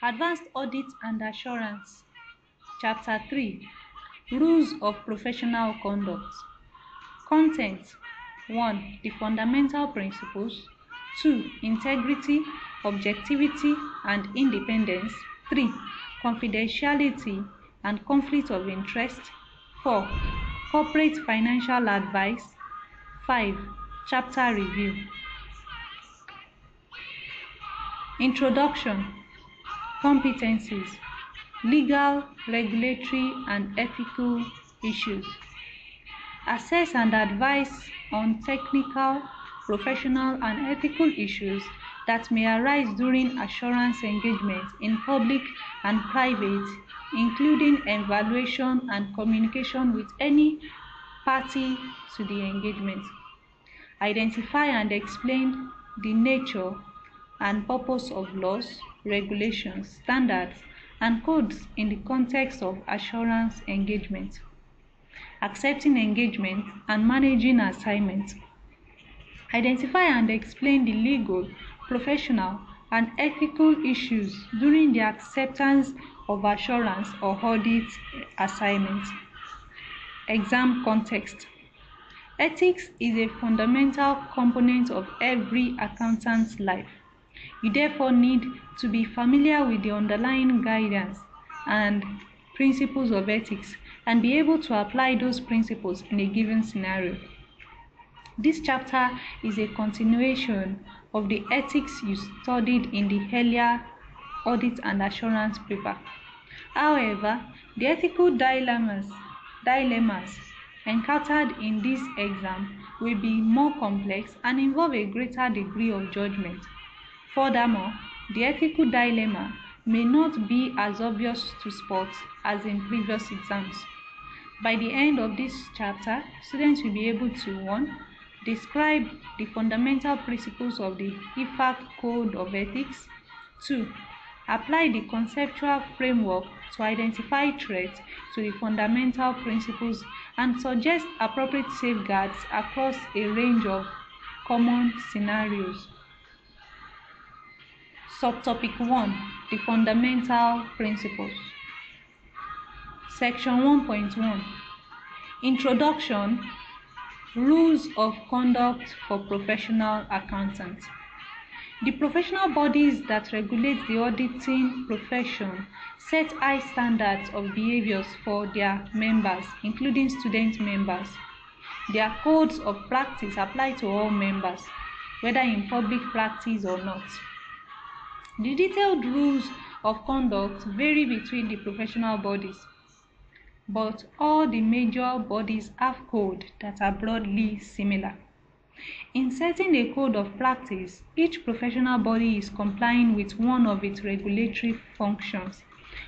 Advanced Audit and Assurance. Chapter 3. Rules of Professional Conduct. Content. 1. The fundamental principles. 2. Integrity, objectivity, and independence. 3. Confidentiality and conflict of interest. 4. Corporate financial advice. 5. Chapter review. Introduction. Competencies. Legal, regulatory, and ethical issues. Assess and advise on technical, professional, and ethical issues that may arise during assurance engagement in public and private, including evaluation and communication with any party to the engagement. Identify and explain the nature and purpose of laws, regulations, standards, and codes in the context of assurance engagement. Accepting engagement and managing assignment. Identify and explain the legal, professional, and ethical issues during the acceptance of assurance or audit assignment. Exam context. Ethics is a fundamental component of every accountant's life. You therefore need to be familiar with the underlying guidance and principles of ethics and be able to apply those principles in a given scenario. This chapter is a continuation of the ethics you studied in the earlier audit and assurance paper. However, the ethical dilemmas encountered in this exam will be more complex and involve a greater degree of judgment. Furthermore, the ethical dilemma may not be as obvious to spot as in previous exams. By the end of this chapter, students will be able to 1. Describe the fundamental principles of the IFAC Code of Ethics. 2. Apply the conceptual framework to identify threats to the fundamental principles and suggest appropriate safeguards across a range of common scenarios. Subtopic 1. The Fundamental Principles. Section 1.1. Introduction. Rules of Conduct for Professional Accountants. The professional bodies that regulate the auditing profession set high standards of behaviors for their members, including student members. Their codes of practice apply to all members, whether in public practice or not. The detailed rules of conduct vary between the professional bodies, but all the major bodies have codes that are broadly similar. In setting a code of practice, each professional body is complying with one of its regulatory functions,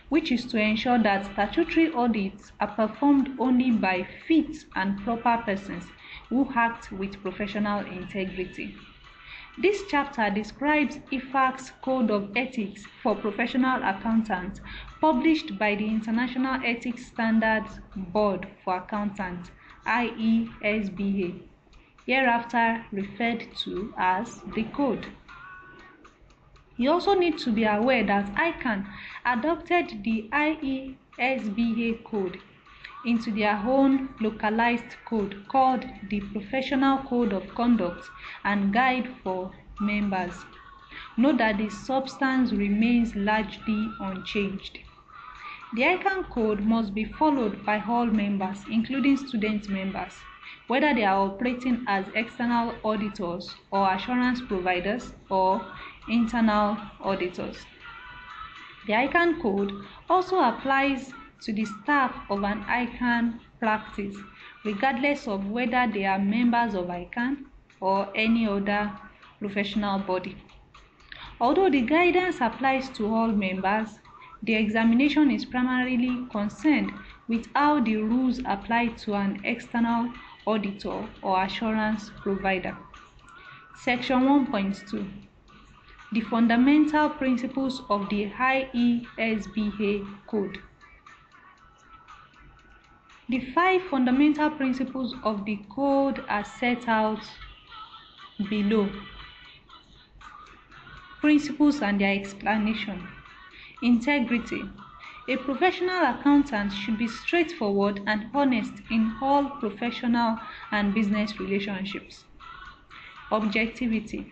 which is to ensure that statutory audits are performed only by fit and proper persons who act with professional integrity. This chapter describes IFAC's Code of Ethics for Professional Accountants, published by the International Ethics Standards Board for Accountants, IESBA, hereafter referred to as the Code. You also need to be aware that ICAN adopted the IESBA Code into their own localized code called the Professional Code of Conduct and Guide for Members. Note that the substance remains largely unchanged. The ICAN code must be followed by all members, including student members, whether they are operating as external auditors or assurance providers or internal auditors. The ICAN code also applies to the staff of an ICAN practice, regardless of whether they are members of ICAN or any other professional body. Although the guidance applies to all members, the examination is primarily concerned with how the rules apply to an external auditor or assurance provider. Section 1.2. The Fundamental Principles of the IESBA Code. The 5 fundamental principles of the code are set out below. Principles and their explanation. Integrity. A professional accountant should be straightforward and honest in all professional and business relationships. Objectivity.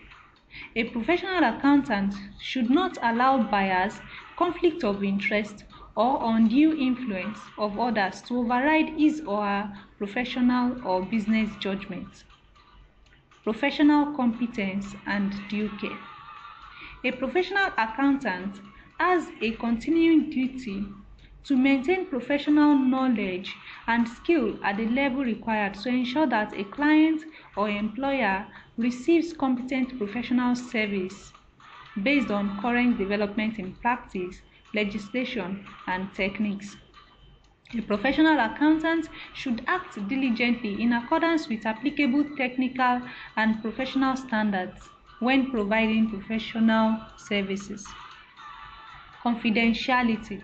A professional accountant should not allow bias, conflict of interest, or undue influence of others to override his or her professional or business judgment. Professional competence and due care. A professional accountant has a continuing duty to maintain professional knowledge and skill at the level required to ensure that a client or employer receives competent professional service based on current development in practice, legislation, and techniques. A professional accountant should act diligently in accordance with applicable technical and professional standards when providing professional services. Confidentiality.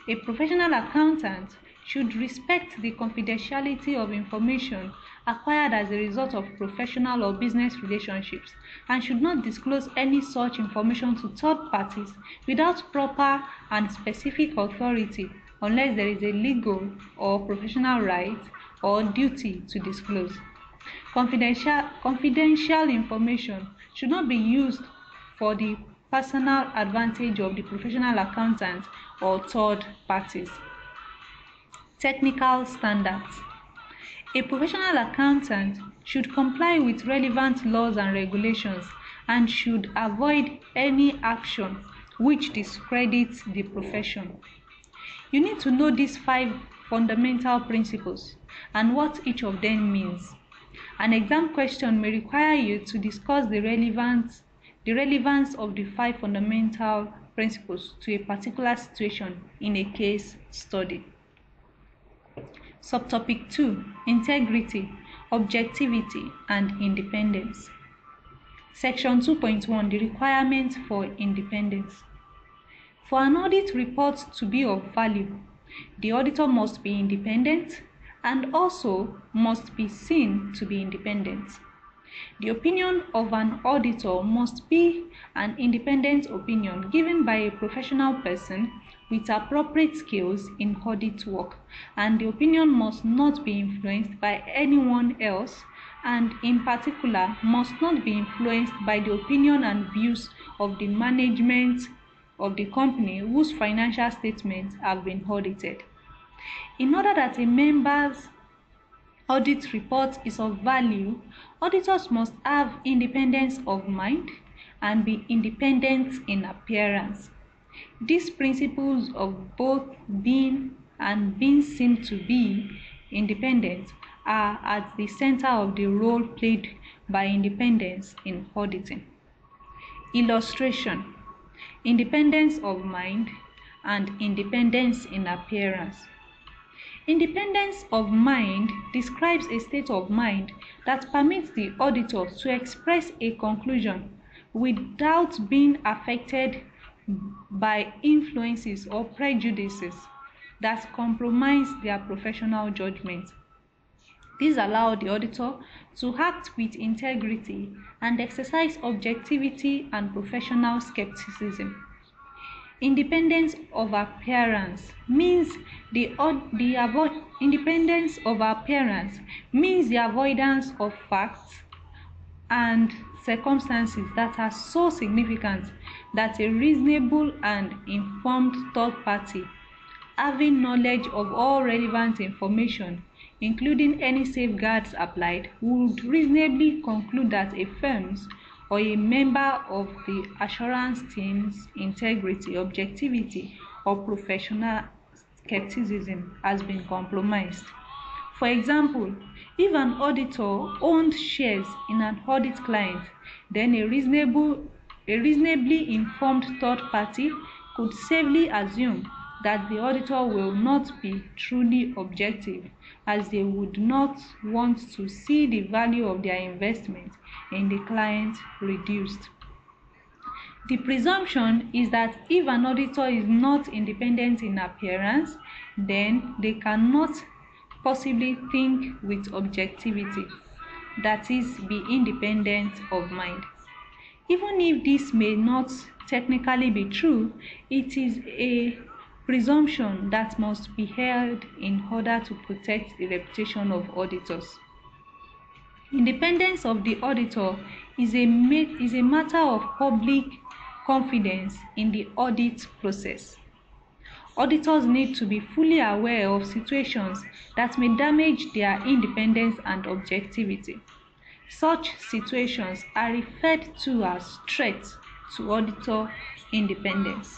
A professional accountant should respect the confidentiality of information acquired as a result of professional or business relationships and should not disclose any such information to third parties without proper and specific authority unless there is a legal or professional right or duty to disclose. Confidential information should not be used for the personal advantage of the professional accountant or third parties. Technical standards. A professional accountant should comply with relevant laws and regulations and should avoid any action which discredits the profession. You need to know these 5 fundamental principles and what each of them means. An exam question may require you to discuss the relevance of the 5 fundamental principles to a particular situation in a case study. Subtopic 2. Integrity, objectivity, and independence. Section 2.1. The requirements for independence. For an audit report to be of value, the auditor must be independent and also must be seen to be independent. The opinion of an auditor must be an independent opinion given by a professional person with appropriate skills in audit work, and the opinion must not be influenced by anyone else, and in particular must not be influenced by the opinion and views of the management of the company whose financial statements have been audited. In order that a member's audit report is of value, auditors must have independence of mind and be independent in appearance. These principles of both being and being seen to be independent are at the center of the role played by independence in auditing. Illustration: independence of mind and independence in appearance. Independence of mind describes a state of mind that permits the auditor to express a conclusion without being affected by influences or prejudices that compromise their professional judgment. These allow the auditor to act with integrity and exercise objectivity and professional skepticism. Independence of appearance means the avoidance of facts and circumstances that are so significant that a reasonable and informed third party, having knowledge of all relevant information, including any safeguards applied, would reasonably conclude that a firm's or a member of the assurance team's integrity, objectivity, or professional skepticism has been compromised. For example, if an auditor owned shares in an audit client, then a reasonably informed third party could safely assume that the auditor will not be truly objective, as they would not want to see the value of their investment in the client reduced. The presumption is that if an auditor is not independent in appearance, then they cannot possibly think with objectivity, that is, be independent of mind. Even if this may not technically be true, it is a presumption that must be held in order to protect the reputation of auditors. Independence of the auditor is a matter of public confidence in the audit process. Auditors need to be fully aware of situations that may damage their independence and objectivity. Such situations are referred to as threats to auditor independence.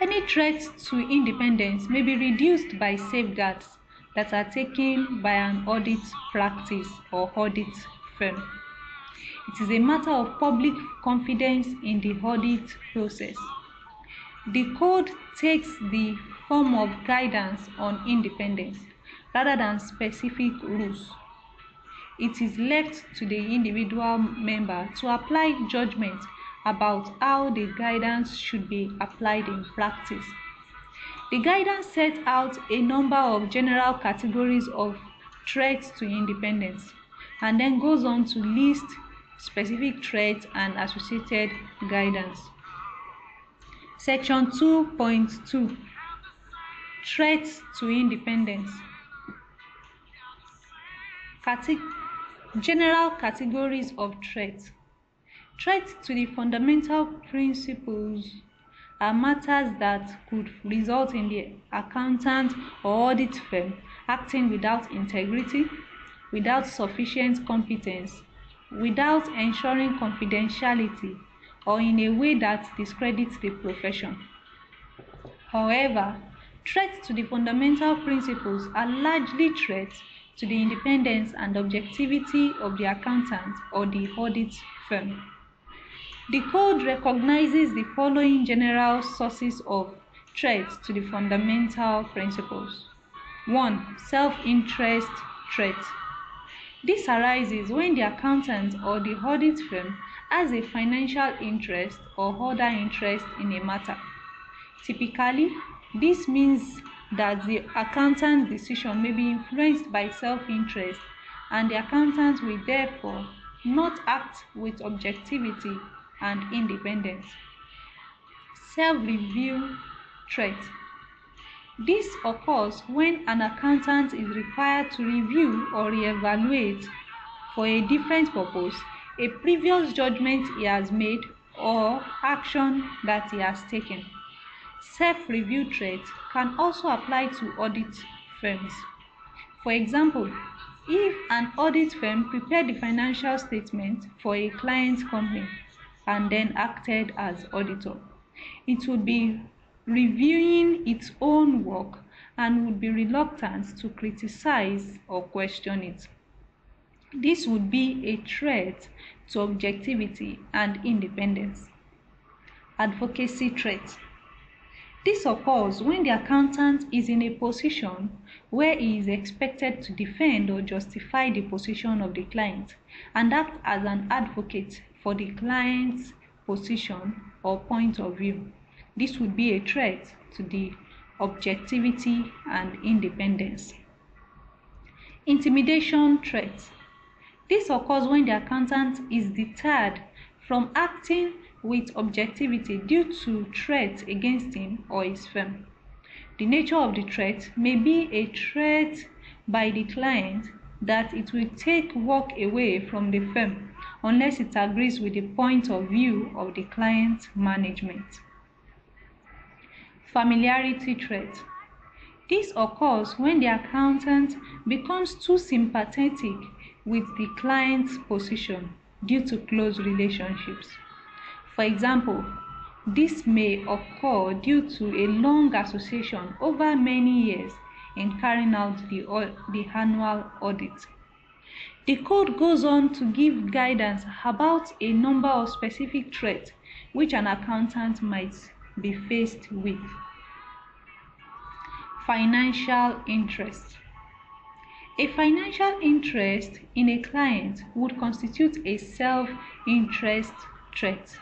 Any threat to independence may be reduced by safeguards that are taken by an audit practice or audit firm. It is a matter of public confidence in the audit process. The code takes the form of guidance on independence rather than specific rules. It is left to the individual member to apply judgment about how the guidance should be applied in practice. The guidance sets out a number of general categories of threats to independence and then goes on to list specific threats and associated guidance. Section 2.2 Threats to independence. General categories of threats. Threats to the fundamental principles are matters that could result in the accountant or audit firm acting without integrity, without sufficient competence, without ensuring confidentiality, or in a way that discredits the profession. However, threats to the fundamental principles are largely threats to the independence and objectivity of the accountant or the audit firm. The code recognizes the following general sources of threats to the fundamental principles. 1. Self-interest threat. This arises when the accountant or the audit firm has a financial interest or other interest in a matter. Typically, this means that the accountant's decision may be influenced by self-interest, and the accountant will therefore not act with objectivity and independence. Self-review threat. This occurs when an accountant is required to review or reevaluate for a different purpose a previous judgment he has made or action that he has taken. Self-review threat can also apply to audit firms. For example, if an audit firm prepared the financial statement for a client's company and then acted as auditor, it would be reviewing its own work and would be reluctant to criticize or question it. This would be a threat to objectivity and independence. Advocacy threat. This occurs when the accountant is in a position where he is expected to defend or justify the position of the client and act as an advocate for the client's position or point of view. This would be a threat to the objectivity and independence. Intimidation threat. This occurs when the accountant is deterred from acting with objectivity due to threats against him or his firm. The nature of the threat may be a threat by the client that it will take work away from the firm unless it agrees with the point of view of the client's management. Familiarity threat. This occurs when the accountant becomes too sympathetic with the client's position due to close relationships. For example, this may occur due to a long association over many years in carrying out the annual audit. The code goes on to give guidance about a number of specific threats which an accountant might be faced with. Financial interest. A financial interest in a client would constitute a self-interest threat.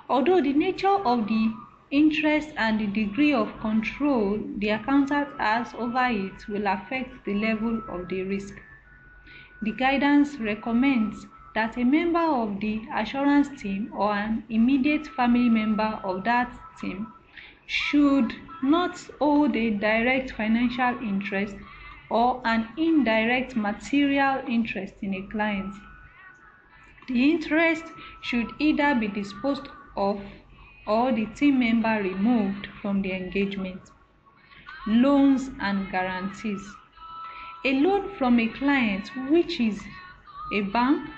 Although the nature of the interest and the degree of control the accountant has over it will affect the level of the risk. The guidance recommends that a member of the assurance team or an immediate family member of that team should not hold a direct financial interest or an indirect material interest in a client. The interest should either be disposed of or the team member removed from the engagement. Loans and guarantees. A loan from a client, which is a bank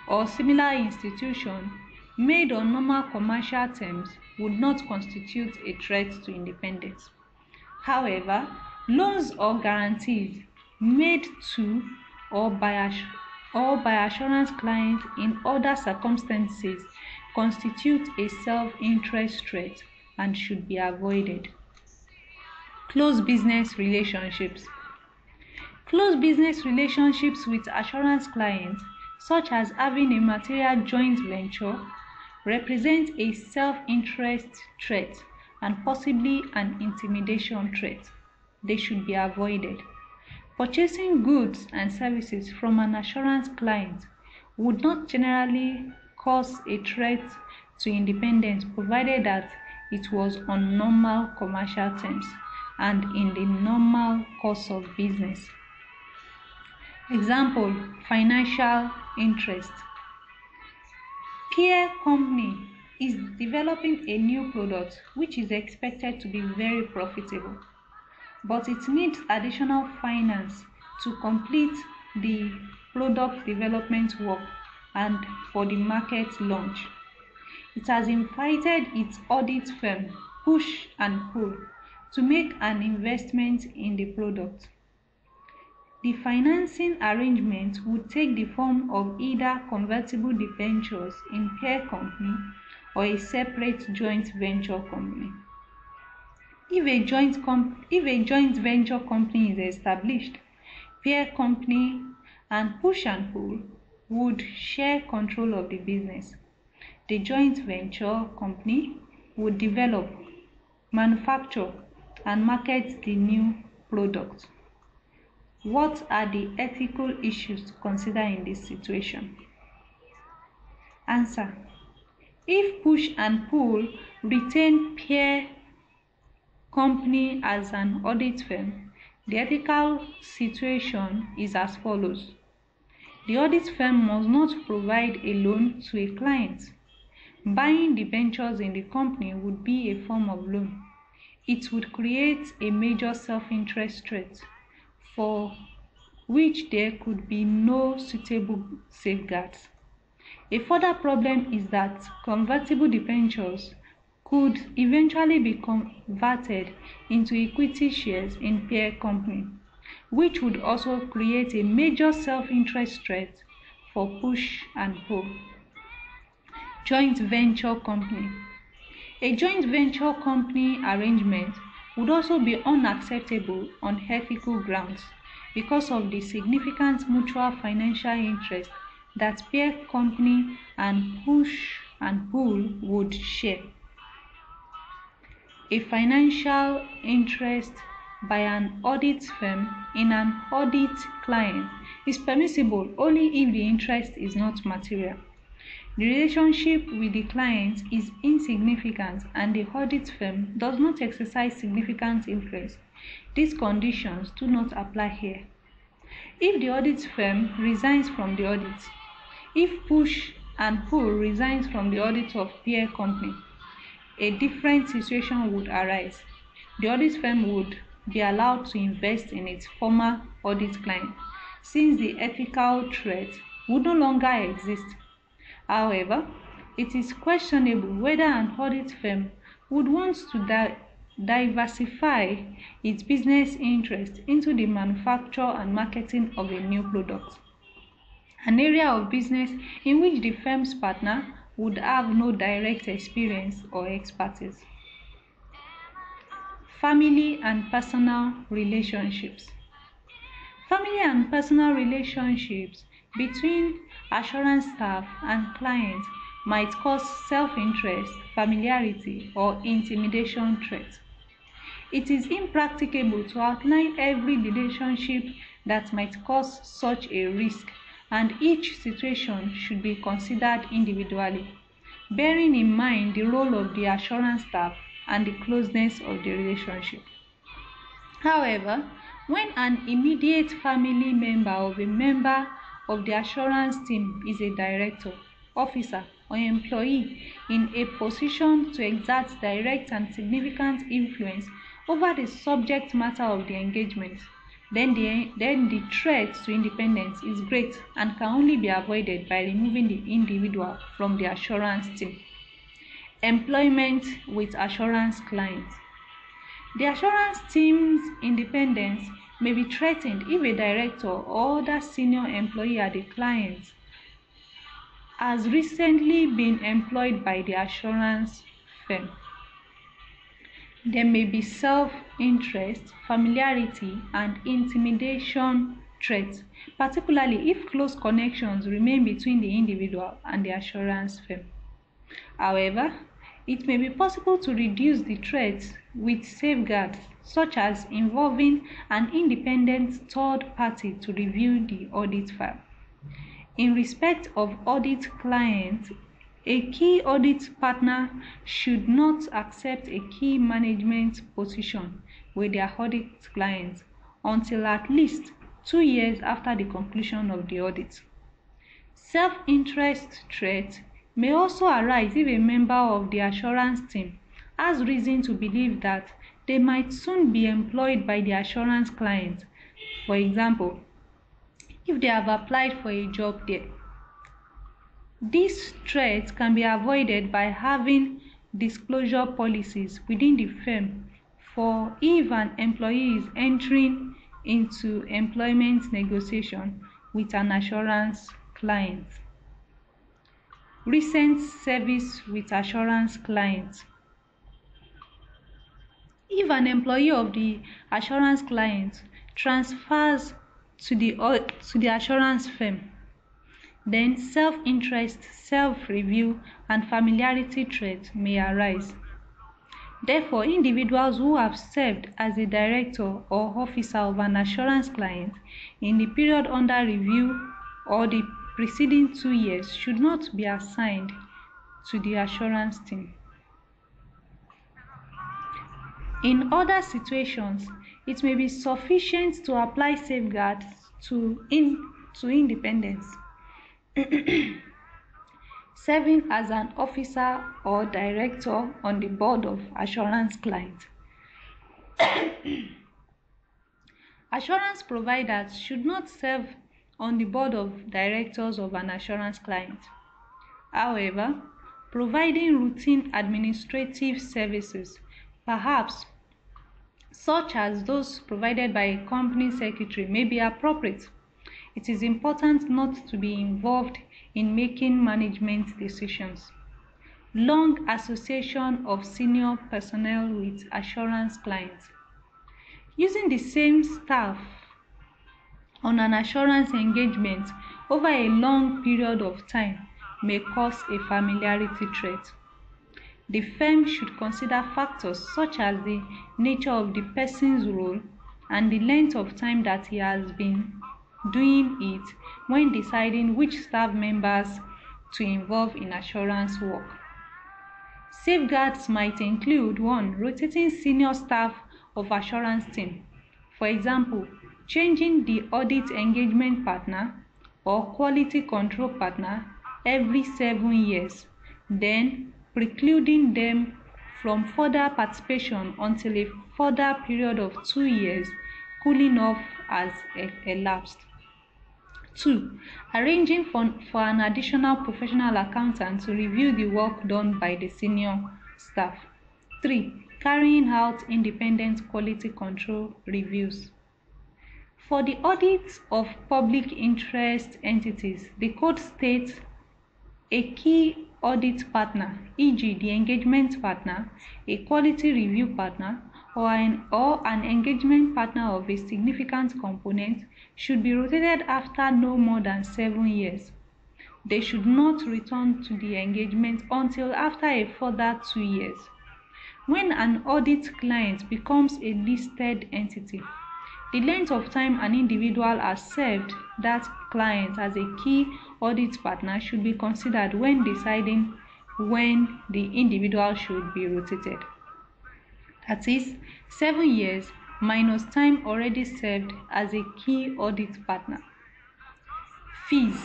or similar institution, made on normal commercial terms would not constitute a threat to independence. However, loans or guarantees made to or by assurance clients in other circumstances constitute a self-interest threat and should be avoided. Close business relationships. Close business relationships with assurance clients, such as having a material joint venture, represent a self-interest threat and possibly an intimidation threat. They should be avoided. Purchasing goods and services from an assurance client would not generally cause a threat to independence, provided that it was on normal commercial terms and in the normal course of business. Example, financial interest. Peer company is developing a new product which is expected to be very profitable, but it needs additional finance to complete the product development work and for the market launch. It has invited its audit firm, Push and Pull, to make an investment in the product. The financing arrangement would take the form of either convertible debentures in peer company or a separate joint venture company. If a joint venture company is established, peer company and Push and Pull would share control of the business. The joint venture company would develop, manufacture, and market the new product. What are the ethical issues to consider in this situation? Answer. If Push and Pull retain peer company as an audit firm, the ethical situation is as follows. The audit firm must not provide a loan to a client. Buying debentures in the company would be a form of loan. It would create a major self-interest threat for which there could be no suitable safeguards. A further problem is that convertible debentures could eventually be converted into equity shares in peer company, which would also create a major self-interest threat for Push and Pull. Joint venture company. A joint venture company arrangement would also be unacceptable on ethical grounds because of the significant mutual financial interest that peer company and Push and Pull would share. A financial interest by an audit firm in an audit client is permissible only if the interest is not material. The relationship with the client is insignificant and the audit firm does not exercise significant influence. These conditions do not apply here. If the audit firm resigns from the audit, if Push and Pull resigns from the audit of peer company, a different situation would arise. The audit firm would be allowed to invest in its former audit client, since the ethical threat would no longer exist. However, it is questionable whether an audit firm would want to diversify its business interest into the manufacture and marketing of a new product, an area of business in which the firm's partner would have no direct experience or expertise. Family and personal relationships. Family and personal relationships between assurance staff and clients might cause self-interest, familiarity, or intimidation threats. It is impracticable to outline every relationship that might cause such a risk and each situation should be considered individually, bearing in mind the role of the assurance staff and the closeness of the relationship. However, when an immediate family member of a member of the assurance team is a director, officer, or employee in a position to exert direct and significant influence over the subject matter of the engagement, then the threat to independence is great and can only be avoided by removing the individual from the assurance team. Employment with assurance clients. The assurance team's independence may be threatened if a director or other senior employee at the client has recently been employed by the assurance firm. There may be self-interest, familiarity, and intimidation threats, particularly if close connections remain between the individual and the assurance firm. However, it may be possible to reduce the threats with safeguards, such as involving an independent third party to review the audit file. In respect of audit clients, a key audit partner should not accept a key management position with their audit clients until at least 2 years after the conclusion of the audit. Self-interest threats may also arise if a member of the assurance team has reason to believe that they might soon be employed by the assurance client. For example, if they have applied for a job there. This threat can be avoided by having disclosure policies within the firm for if an employee is entering into employment negotiation with an assurance client. Recent service with assurance client. If an employee of the assurance client transfers to the assurance firm, then self-interest, self-review, and familiarity threats may arise. Therefore, individuals who have served as a director or officer of an assurance client in the period under review or the preceding 2 years should not be assigned to the assurance team. In other situations, it may be sufficient to apply safeguards to independence. Serving as an officer or director on the board of assurance client. Assurance providers should not serve on the board of directors of an assurance client. However, providing routine administrative services, perhaps such as those provided by a company secretary, may be appropriate. It is important not to be involved in making management decisions. Long association of senior personnel with assurance clients. Using the same staff on an assurance engagement over a long period of time may cause a familiarity threat. The firm should consider factors such as the nature of the person's role and the length of time that he has been doing it when deciding which staff members to involve in assurance work. Safeguards might include 1. Rotating senior staff of assurance team. For example, changing the audit engagement partner or quality control partner every 7 years, then precluding them from further participation until a further period of 2 years cooling off has elapsed. 2. Arranging for an additional professional accountant to review the work done by the senior staff. 3. Carrying out independent quality control reviews. For the audit of public interest entities, the code states a key audit partner, e.g. the engagement partner, a quality review partner, or an engagement partner of a significant component should be rotated after no more than 7 years. They should not return to the engagement until after a further 2 years. When an audit client becomes a listed entity, The length of time an individual has served that client as a key audit partner should be considered when deciding when the individual should be rotated. That is 7 years minus time already served as a key audit partner. Fees.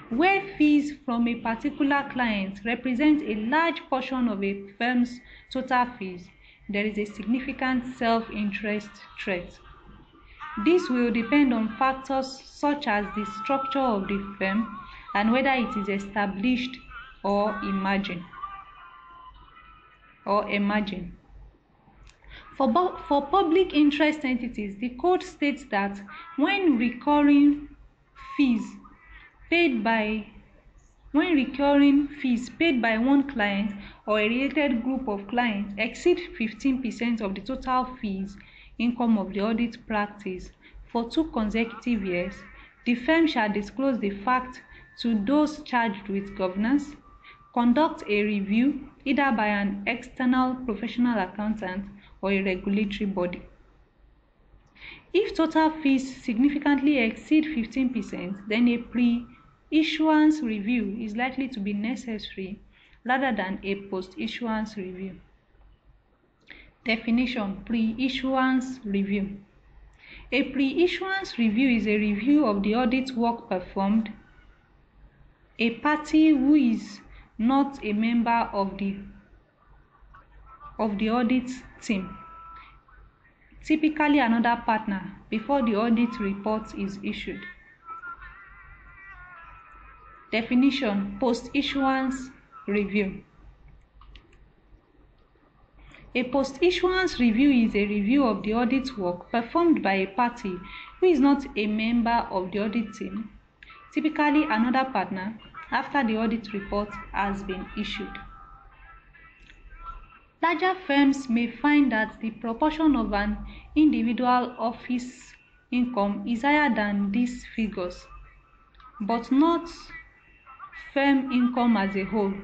Where fees from a particular client represent a large portion of a firm's total fees, there is a significant self-interest threat. This will depend on factors such as the structure of the firm and whether it is established or emerging. For public interest entities, the code states that when recurring fees paid by one client or a related group of clients exceed 15% of the total fees income of the audit practice for 2 consecutive years, the firm shall disclose the fact to those charged with governance, conduct a review either by an external professional accountant or a regulatory body. If total fees significantly exceed 15%, then a pre-issuance review is likely to be necessary rather than a post-issuance review. Definition: pre-issuance review. A pre-issuance review is a review of the audit work performed. A party who is not a member of the audit team, typically another partner, before the audit report is issued. Definition: post-issuance review. A post-issuance review is a review of the audit work performed by a party who is not a member of the audit team, typically another partner, after the audit report has been issued. Larger firms may find that the proportion of an individual office income is higher than these figures, but not firm income as a whole.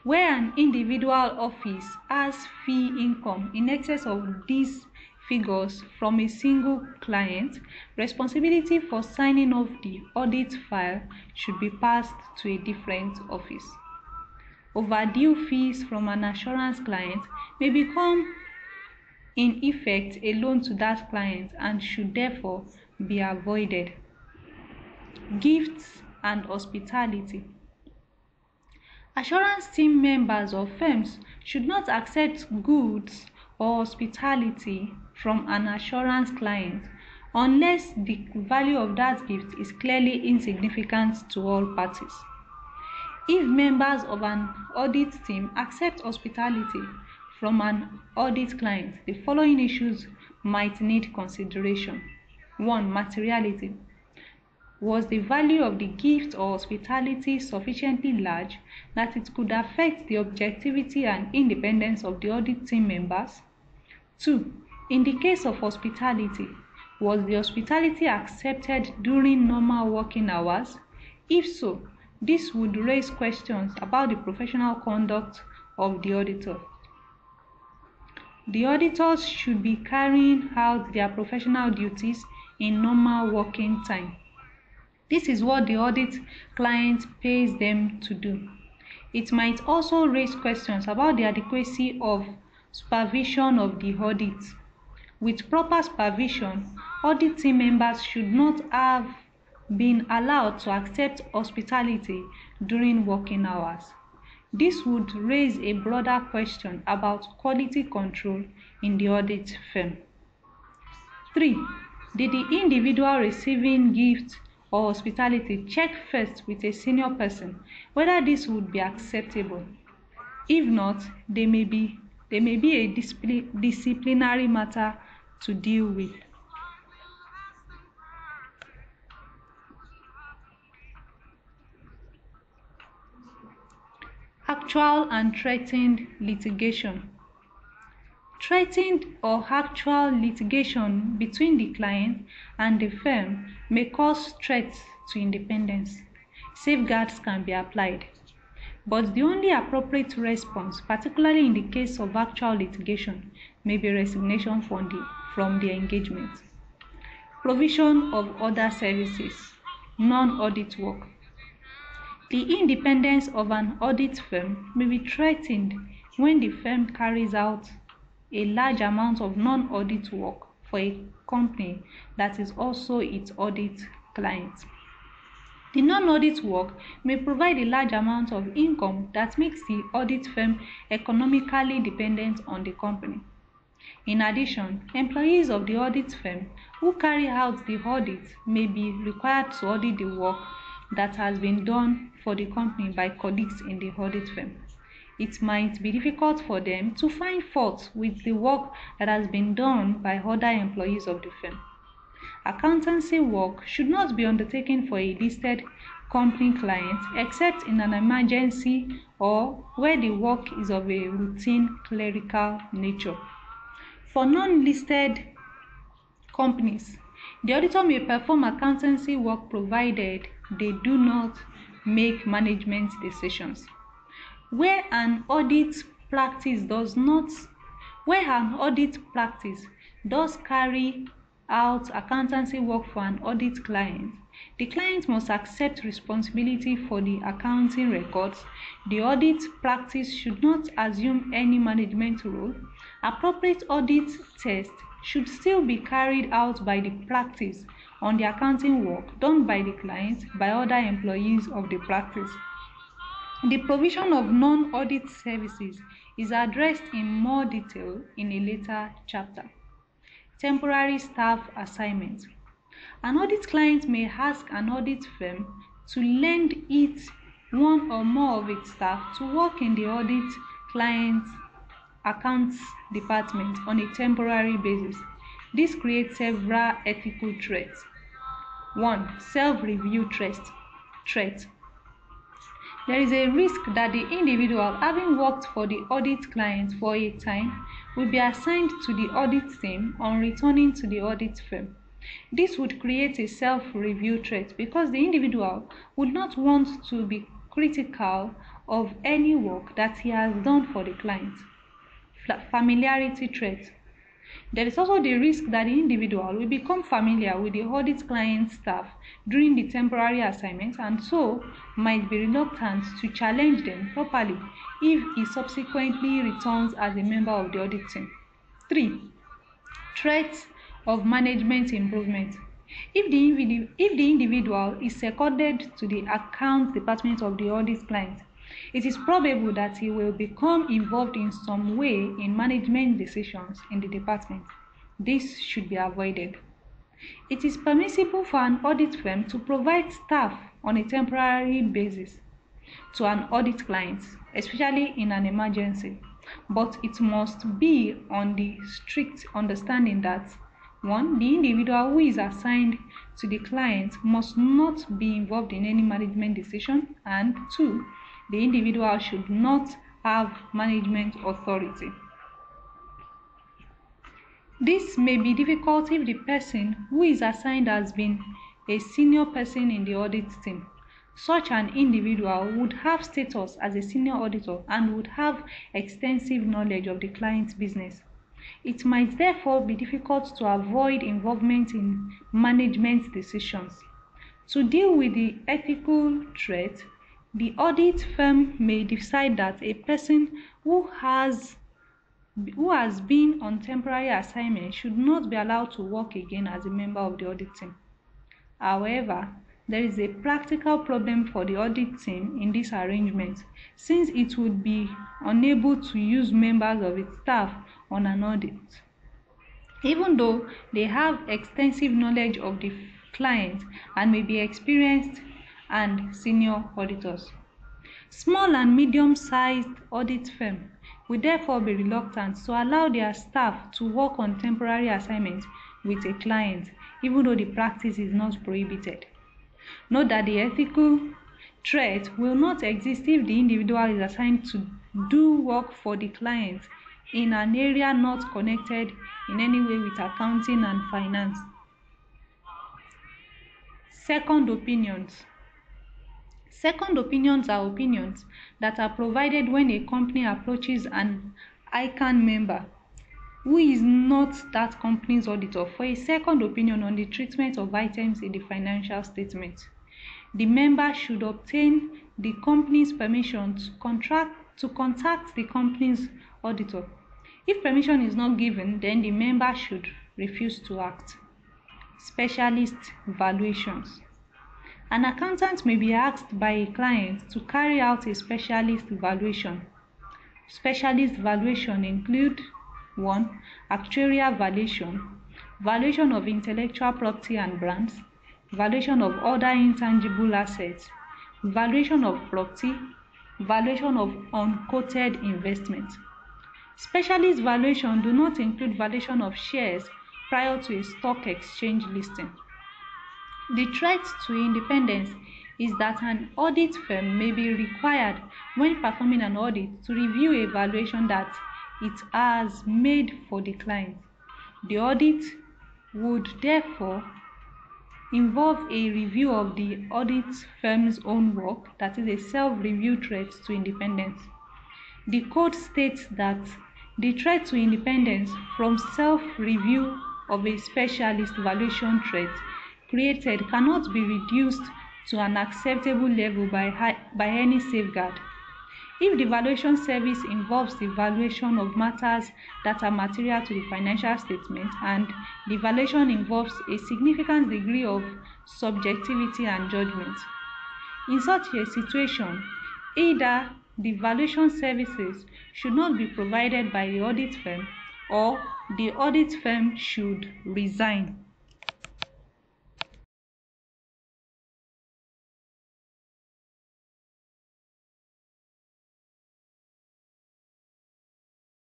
Where an individual office has fee income in excess of these figures from a single client, responsibility for signing off the audit file should be passed to a different office. Overdue fees from an assurance client may become in effect a loan to that client and should therefore be avoided. Gifts and hospitality. Assurance team members or firms should not accept goods or hospitality from an assurance client unless the value of that gift is clearly insignificant to all parties. If members of an audit team accept hospitality from an audit client, the following issues might need consideration. 1. Materiality. Was the value of the gift or hospitality sufficiently large that it could affect the objectivity and independence of the audit team members? 2. In the case of hospitality, was the hospitality accepted during normal working hours? If so, this would raise questions about the professional conduct of the auditor. The auditors should be carrying out their professional duties in normal working time. This is what the audit client pays them to do. It might also raise questions about the adequacy of supervision of the audit. With proper supervision, audit team members should not have been allowed to accept hospitality during working hours. This would raise a broader question about quality control in the audit firm. 3. Did the individual receiving gifts or hospitality check first with a senior person whether this would be acceptable? If not, there may be a disciplinary matter to deal with. Actual and threatened litigation. Threatened or actual litigation between the client and the firm may cause threats to independence. Safeguards can be applied, but the only appropriate response, particularly in the case of actual litigation, may be resignation from from the engagement. Provision of other services, non-audit work. The independence of an audit firm may be threatened when the firm carries out a large amount of non-audit work for a company that is also its audit client. The non-audit work may provide a large amount of income that makes the audit firm economically dependent on the company. In addition, employees of the audit firm who carry out the audit may be required to audit the work that has been done for the company by colleagues in the audit firm. It might be difficult for them to find fault with the work that has been done by other employees of the firm. Accountancy work should not be undertaken for a listed company client except in an emergency or where the work is of a routine clerical nature. For non-listed companies, the auditor may perform accountancy work provided they do not make management decisions. Where an audit practice does carry out accountancy work for an audit client, the client must accept responsibility for the accounting records. The audit practice should not assume any management role. Appropriate audit tests should still be carried out by the practice on the accounting work done by the client by other employees of the practice. The provision of non-audit services is addressed in more detail in a later chapter. Temporary staff assignment. An audit client may ask an audit firm to lend it one or more of its staff to work in the audit client's accounts department on a temporary basis. This creates several ethical threats. 1. Self-review threat. There is a risk that the individual, having worked for the audit client for a time, will be assigned to the audit team on returning to the audit firm. This would create a self-review threat because the individual would not want to be critical of any work that he has done for the client. Familiarity threat. There is also the risk that the individual will become familiar with the audit client staff during the temporary assignment and so might be reluctant to challenge them properly if he subsequently returns as a member of the audit team. 3. Threats of management improvement. If the individual is seconded to the accounts department of the audit client, it is probable that he will become involved in some way in management decisions in the department. This should be avoided. It is permissible for an audit firm to provide staff on a temporary basis to an audit client, especially in an emergency, but it must be on the strict understanding that 1. The individual who is assigned to the client must not be involved in any management decision, and 2. The individual should not have management authority. This may be difficult if the person who is assigned has been a senior person in the audit team. Such an individual would have status as a senior auditor and would have extensive knowledge of the client's business. It might therefore be difficult to avoid involvement in management decisions. To deal with the ethical threat, the audit firm may decide that a person who has been on temporary assignment should not be allowed to work again as a member of the audit team. However, there is a practical problem for the audit team in this arrangement, since it would be unable to use members of its staff on an audit, even though they have extensive knowledge of the client and may be experienced and senior auditors. Small and medium-sized audit firms will therefore be reluctant to allow their staff to work on temporary assignments with a client, even though the practice is not prohibited. Note that the ethical threat will not exist if the individual is assigned to do work for the client in an area not connected in any way with accounting and finance. Second opinions. Second opinions are opinions that are provided when a company approaches an ICAN member who is not that company's auditor, for a second opinion on the treatment of items in the financial statement. The member should obtain the company's permission to contact the company's auditor. If permission is not given, then the member should refuse to act. Specialist valuations. An accountant may be asked by a client to carry out a specialist valuation. Specialist valuation include 1. Actuarial valuation, valuation of intellectual property and brands, valuation of other intangible assets, valuation of property, valuation of unquoted investments. Specialist valuation do not include valuation of shares prior to a stock exchange listing. The threat to independence is that an audit firm may be required when performing an audit to review a valuation that it has made for the client. The audit would therefore involve a review of the audit firm's own work, that is a self-review threat to independence. The code states that the threat to independence from self-review of a specialist valuation threat created cannot be reduced to an acceptable level by any safeguard. If the valuation service involves the valuation of matters that are material to the financial statement and the valuation involves a significant degree of subjectivity and judgment, in such a situation, either the valuation services should not be provided by the audit firm or the audit firm should resign.